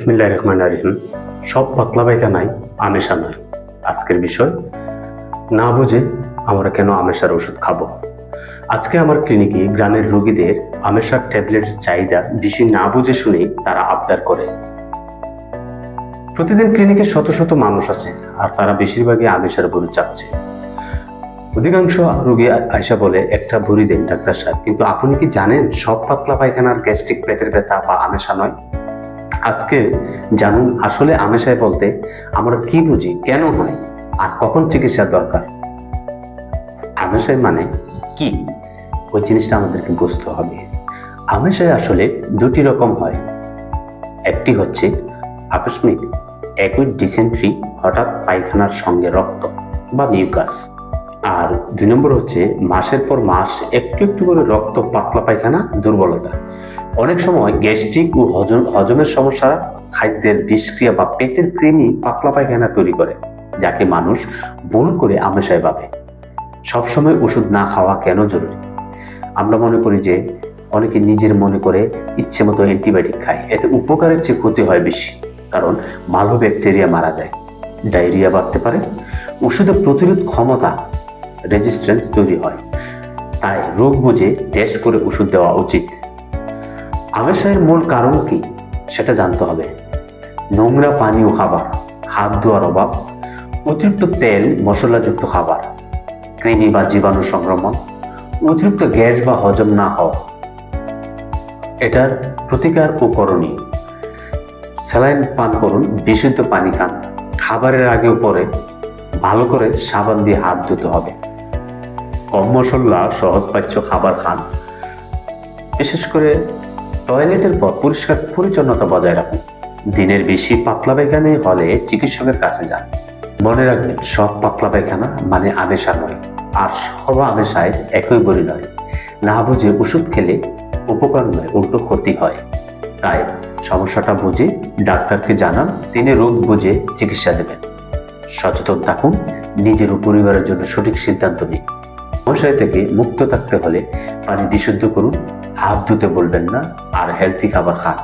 বিসমিল্লাহির রহমানির রহিম। সব পাতলা পায়খানায় আমেশা নয়। আজকের বিষয়, না বুঝে আমরা কেন আমেশার ওষুধ খাবো। আজকে আমার ক্লিনিকে গ্রামের রোগীদের আমেশার ট্যাবলেটের চাহিদা বেশি না বুঝে শুনেই তারা আবদার করে। প্রতিদিন ক্লিনিকে শত শত মানুষ আছে, আর তারা বেশিরভাগই আমেশার বড়ি চাচ্ছে। অধিকাংশ রোগী আয়সা বলে, একটা বড়ি দেন ডাক্তার সাহেব। কিন্তু আপনি কি জানেন সব পাতলা পায়খানার গ্যাস্ট্রিক পেটের ব্যথা বা আমেশা নয়? আজকে জানুন আসলে আমেশায় বলতে আমরা কি বুঝি, কেন হয়, আর কখন চিকিৎসার দরকার। আমেশায় মানে কি, ওই জিনিসটা আমাদেরকে বুঝতে হবে। আমেশায় আসলে দুটি রকম হয়। একটি হচ্ছে আকস্মিক অ্যাকুইট ডিসেন্ট্রি, হঠাৎ পায়খানার সঙ্গে রক্ত বা মিউকাস। আর 2 নম্বর হচ্ছে মাসের পর মাস একটু একটু করে রক্ত, পাতলা পায়খানা, দুর্বলতা। অনেক সময় গ্যাস্ট্রিক ও হজমের সমস্যা, খাদ্যের বিষক্রিয়া বা পেটের কৃমি পাতলা পায়খানা তৈরি করে, যাকে মানুষ ভুল করে আমেশায় ভাবে। সবসময় ওষুধ না খাওয়া কেন জরুরি? আমরা মনে করি যে অনেকে নিজের মনে করে ইচ্ছে মতো অ্যান্টিবায়োটিক খায়, এতে উপকারের চেয়ে ক্ষতি হয় বেশি। কারণ ভালো ব্যাকটেরিয়া মারা যায়, ডায়রিয়া বাড়তে পারে, ওষুধের প্রতিরোধ ক্ষমতা রেজিস্ট্যান্স তৈরি হয়। তাই রোগ বুঝে টেস্ট করে ওষুধ দেওয়া উচিত। আমেশায়ের মূল কারণ কি সেটা জানতে হবে। নোংরা পানি ও খাবার, হাত ধোয়ার অভাব, অতিরিক্ত তেল মশলাযুক্ত খাবার, কৃমি বা জীবাণু সংক্রমণ, অতিরিক্ত গ্যাস বা হজম না হওয়া। এটার প্রতিকার ও করণীয়: স্যালাইন পান করুন, বিশুদ্ধ পানি খান, খাবারের আগে ও পরে ভালো করে সাবান দিয়ে হাত ধুতে হবে, কম মশলা সহজপাচ্য খাবার খান, বিশেষ করে টয়লেটের পর পরিষ্কার পরিচ্ছন্নতা বজায় রাখুন। দিনের বেশি পাতলা পায়খানা হলে চিকিৎসকের কাছে যান। মনে রাখবেন, সব পাতলা পায়খানা মানে আমেশা নয়, আর সব আমেশায় একই বড়ি নয়। না বুঝে ওষুধ খেলে উপকার নয়, উল্টো ক্ষতি হয়। তাই সমস্যাটা বুঝে ডাক্তারকে জানান, তিনি রোগ বুঝে চিকিৎসা দেবেন। সচেতন থাকুন, নিজের ও পরিবারের জন্য সঠিক সিদ্ধান্ত নিন। সমস্যা থেকে মুক্ত থাকতে হলে পানি বিশুদ্ধ করুন, হাত ধুতে বলবেন না, আর হেলদি খাবার খান।